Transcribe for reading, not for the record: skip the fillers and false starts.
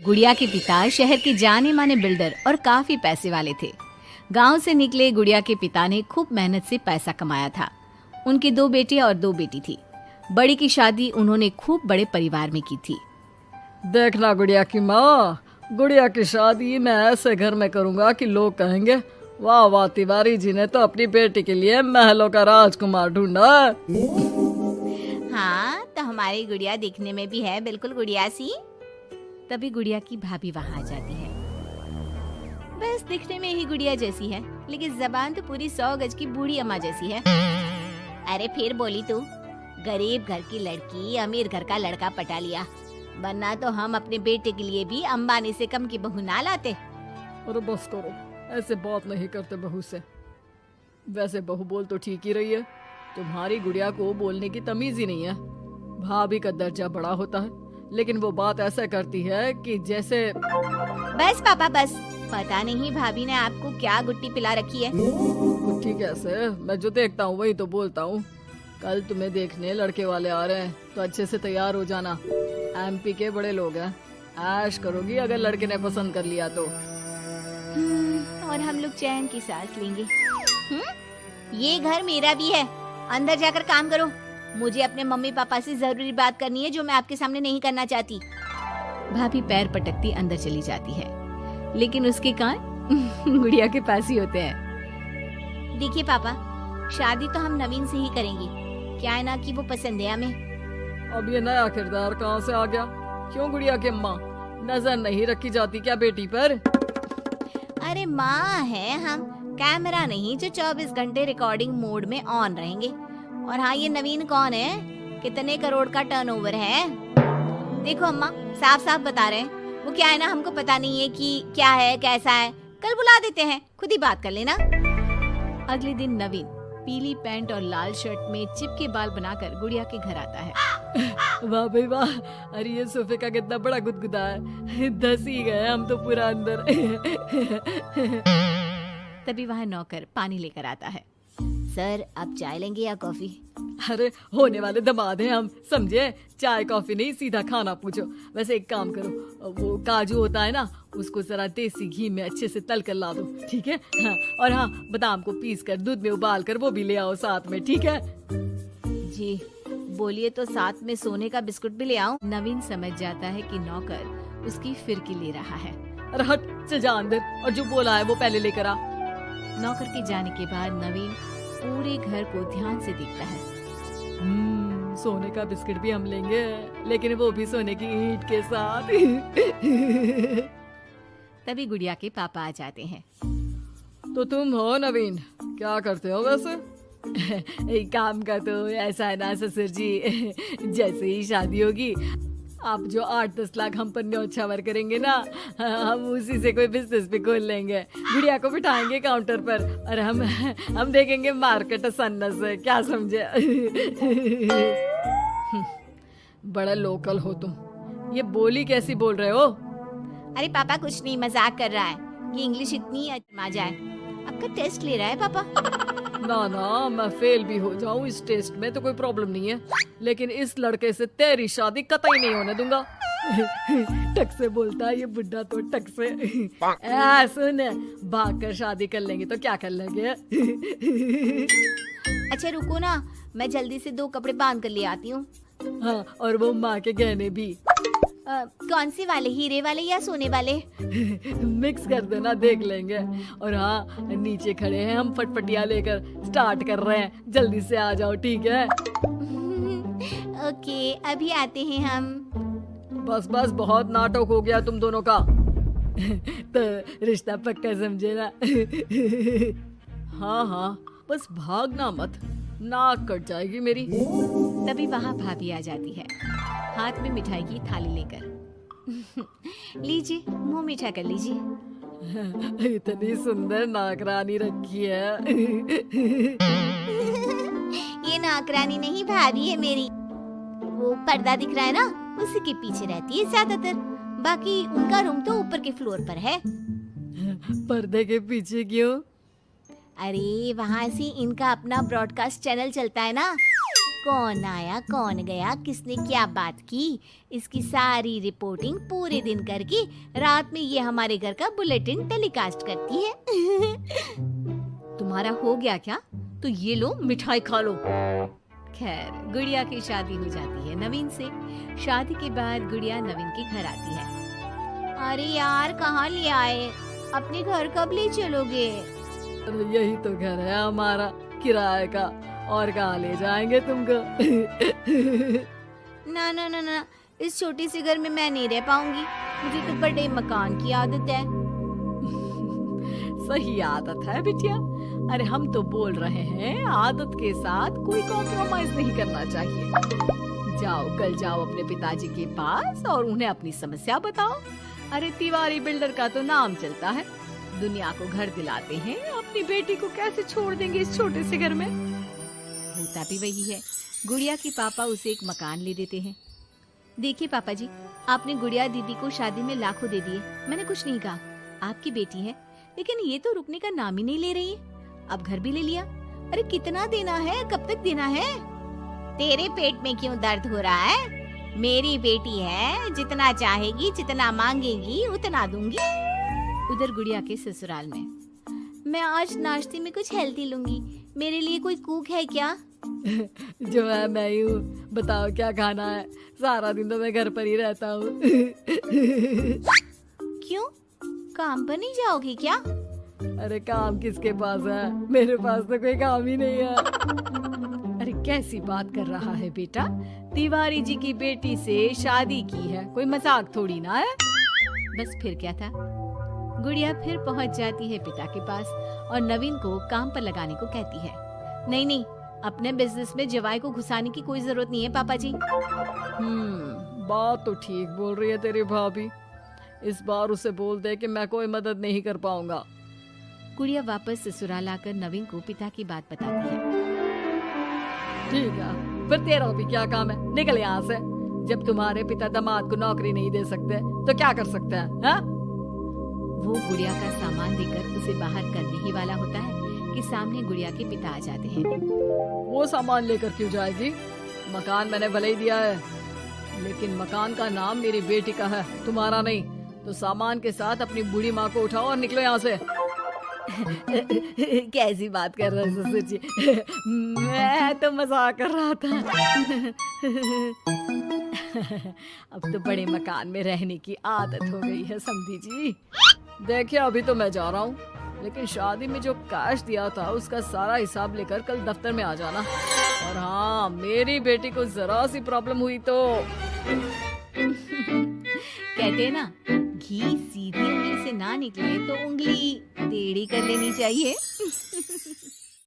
गुड़िया के पिता शहर के जाने माने बिल्डर और काफी पैसे वाले थे। गांव से निकले गुड़िया के पिता ने खूब मेहनत से पैसा कमाया था। उनकी 2 बेटे और 2 बेटी थी। बड़ी की शादी उन्होंने खूब बड़े परिवार में की थी। देखना गुड़िया की माँ, गुड़िया की शादी मैं ऐसे घर में करूंगा कि लोग कहेंगे वाह वाह, तिवारी जी ने तो अपनी बेटी के लिए महलों का राजकुमार ढूंढा। हाँ, तो हमारी गुड़िया दिखने में भी है बिल्कुल गुड़िया सी। तभी गुड़िया की भाभी वहाँ आ जाती है। बस दिखने में ही गुड़िया जैसी है, लेकिन जबान तो पूरी 100 गज की बूढ़ी अम्मा जैसी है। अरे फिर बोली तू, गरीब घर की लड़की अमीर घर का लड़का पटा लिया, वरना तो हम अपने बेटे के लिए भी अंबानी से कम की बहू ना लाते। अरे बस करो, ऐसे बात नहीं करते बहू से। वैसे बहू बोल तो ठीक ही रही है, तुम्हारी गुड़िया को बोलने की तमीज ही नहीं है। भाभी का दर्जा बड़ा होता है, लेकिन वो बात ऐसा करती है कि जैसे। बस पापा बस, पता नहीं भाभी ने आपको क्या गुट्टी पिला रखी है। गुट्टी कैसे, मैं जो देखता हूँ वही तो बोलता हूँ। कल तुम्हें देखने लड़के वाले आ रहे हैं, तो अच्छे से तैयार हो जाना। एमपी के बड़े लोग हैं, ऐश करोगी अगर लड़के ने पसंद कर लिया तो। और हम लोग चैन की सांस लेंगे। ये घर मेरा भी है, अंदर जाकर काम करो। मुझे अपने मम्मी पापा से जरूरी बात करनी है जो मैं आपके सामने नहीं करना चाहती। भाभी पैर पटकती अंदर चली जाती है, लेकिन उसके कान गुड़िया के पास ही होते हैं। देखिए पापा, शादी तो हम नवीन से ही करेंगे, क्या है ना कि वो पसंद है हमें। अब ये नया किरदार कहाँ से आ गया? क्यों गुड़िया के माँ, नजर नहीं रखी जाती क्या बेटी पर? अरे माँ है हम, कैमरा नहीं जो 24 घंटे रिकॉर्डिंग मोड में ऑन रहेंगे। और हाँ, ये नवीन कौन है, कितने करोड़ का टर्नओवर है? देखो अम्मा, साफ साफ बता रहे हैं, वो क्या है ना, हमको पता नहीं है कि क्या है कैसा है। कल बुला देते हैं, खुद ही बात कर लेना। अगले दिन नवीन पीली पैंट और लाल शर्ट में चिपके बाल बनाकर गुड़िया के घर आता है। वाह भाई वाह, अरे ये सोफे का कितना बड़ा गुदगुदा है, धस ही गए हम तो पूरा अंदर। तभी वहाँ नौकर पानी लेकर आता है। सर, आप चाय लेंगे या कॉफी? अरे होने वाले दामाद हैं हम, समझे? चाय कॉफी नहीं, सीधा खाना पूछो। वैसे एक काम करो, वो काजू होता है ना, उसको जरा देसी घी में अच्छे से तल कर ला दो, ठीक है? हाँ, और हाँ, बादाम को पीस कर दूध में उबाल कर वो भी ले आओ साथ में, ठीक है? जी बोलिए, तो साथ में सोने का बिस्कुट भी ले आऊं? नवीन समझ जाता है कि नौकर उसकी फिरकी ले रहा है। अरे हट, चल जा अंदर, और जो बोला है वो पहले लेकर आ। नौकर के जाने के बाद नवीन पूरे घर को ध्यान से देखता है। सोने का बिस्किट भी हम लेंगे, लेकिन वो भी सोने की ईंट के साथ। तभी गुड़िया के पापा आ जाते हैं। तो तुम हो नवीन, क्या करते हो वैसे? एक काम का तो ऐसा है ना ससुर जी, जैसे ही शादी होगी आप जो 8-10 लाख हम पर न्योछावर करेंगे ना, हम उसी से कोई बिजनेस भी खोल लेंगे। गुड़िया को बिठाएंगे काउंटर पर और हम देखेंगे मार्केट सन्नत से, क्या समझे? बड़ा लोकल हो तुम, ये बोली कैसी बोल रहे हो? अरे पापा कुछ नहीं, मजाक कर रहा है। ये इंग्लिश इतनी आ जाए। आपका टेस्ट ले रहा है पापा? ना ना, मैं फेल भी हो जाऊं इस टेस्ट में तो कोई प्रॉब्लम नहीं है, लेकिन इस लड़के से तेरी शादी कतई नहीं होने दूंगा। टक से बोलता है ये बुड्ढा तो, टक से। सुन, भाग कर शादी कर लेंगे तो क्या कर लेंगे? अच्छा रुको ना, मैं जल्दी से 2 कपड़े बांध कर ले आती हूँ। हाँ, और वो माँ के गहने भी। कौन से वाले, हीरे वाले या सोने वाले? मिक्स कर देना, देख लेंगे। और हाँ, नीचे खड़े हैं हम फटफटिया लेकर, स्टार्ट कर रहे हैं, जल्दी से आ जाओ, ठीक है? ओके, अभी आते हैं हम। बस बस, बहुत नाटक हो गया तुम दोनों का। तो रिश्ता पक्का समझे ना? हाँ हाँ, बस भागना मत, नाक कट जाएगी मेरी। तभी वहाँ भाभी आ जाती है, हाथ में मिठाई की थाली लेकर। लीजिए, मुंह मीठा कर लीजिए। इतनी सुंदर नाकरानी रखी है। ये नाकरानी नहीं, भाभी है मेरी। वो पर्दा दिख रहा है ना, उसी के पीछे रहती है ज्यादातर। बाकी उनका रूम तो ऊपर के फ्लोर पर है। पर्दे के पीछे क्यों? अरे वहाँ से इनका अपना ब्रॉडकास्ट चैनल चलता है ना, कौन आया कौन गया, किसने क्या बात की, इसकी सारी रिपोर्टिंग पूरे दिन करके रात में ये हमारे घर का बुलेटिन टेलीकास्ट करती है। तुम्हारा हो गया क्या? तो ये लो मिठाई खा लो। खैर, गुड़िया की शादी हो जाती है नवीन से। शादी के बाद गुड़िया नवीन के घर आती है। अरे यार, कहाँ ले आए? अपने घर कब ले चलोगे? अरे यही तो घर है हमारा किराए का, और कहाँ ले जाएंगे तुमको? ना ना ना ना, इस छोटी सी घर में मैं नहीं रह पाऊंगी। मुझे तो बड़े मकान की आदत है। सही आदत है बिटिया। अरे हम तो बोल रहे हैं आदत के साथ कोई कॉम्प्रोमाइज नहीं करना चाहिए। जाओ, कल जाओ अपने पिताजी के पास और उन्हें अपनी समस्या बताओ। अरे तिवारी बिल्डर का तो नाम चलता है, दुनिया को घर दिलाते हैं, अपनी बेटी को कैसे छोड़ देंगे इस छोटे से घर में? होता भी वही है। गुड़िया के पापा उसे एक मकान ले देते हैं। देखिए पापा जी, आपने गुड़िया दीदी को शादी में लाखों दे दिए, मैंने कुछ नहीं कहा। आपकी बेटी है, लेकिन ये तो रुकने का नाम ही नहीं ले रही है। अब घर भी ले लिया। अरे कितना देना है, कब तक देना है? तेरे पेट में क्यों दर्द हो रहा है? मेरी बेटी है, जितना चाहेगी जितना मांगेगी उतना दूंगी। उधर गुड़िया के ससुराल में, मैं आज नाश्ते में कुछ हेल्दी लूंगी, मेरे लिए कोई कुक है क्या? जो है मैं ही हूँ, बताओ क्या खाना है? सारा दिन तो मैं घर पर ही रहता हूँ। क्यों, काम पर नहीं जाओगी क्या? अरे काम किसके पास है? मेरे पास तो कोई काम ही नहीं है। अरे कैसी बात कर रहा है बेटा? तिवारी जी की बेटी से शादी की है, कोई मजाक थोड़ी ना है। बस फिर क्या था। गुड़िया फिर पहुंच जाती है पिता के पास और नवीन को काम पर लगाने को कहती है। नहीं नहीं, अपने बिजनेस में जवाई को घुसाने की कोई जरूरत नहीं है पापा जी। बात तो ठीक बोल रही है तेरी भाभी। इस बार उसे बोल दे कि मैं कोई मदद नहीं कर पाऊंगा। गुड़िया वापस ससुराल आकर नवीन को पिता की बात बताती है। ठीक है, फिर तेरा भी क्या काम है? निकल यहाँ से। जब तुम्हारे पिता दामाद को नौकरी नहीं दे सकते तो क्या कर सकते हैं? हाँ? वो गुड़िया का सामान देकर उसे बाहर करने ही वाला होता है कि सामने गुड़िया के पिता आ जाते हैं। वो सामान लेकर क्यों जाएगी? मकान मैंने भले ही दिया है, लेकिन मकान का नाम मेरी बेटी का है, तुम्हारा नहीं। तो सामान के साथ अपनी बूढ़ी माँ को उठाओ और निकलो यहाँ से। कैसी बात कर रहे हो ससुर जी? मैं तो मजाक कर रहा था। अब तो बड़े मकान में रहने की आदत हो गई है समधी जी। देखिए, अभी तो मैं जा रहा हूँ, लेकिन शादी में जो कैश दिया था उसका सारा हिसाब लेकर कल दफ्तर में आ जाना। और हाँ, मेरी बेटी को जरा सी प्रॉब्लम हुई तो कहते हैं ना, घी सीधी उंगली से ना निकले तो उंगली टेढ़ी कर लेनी चाहिए।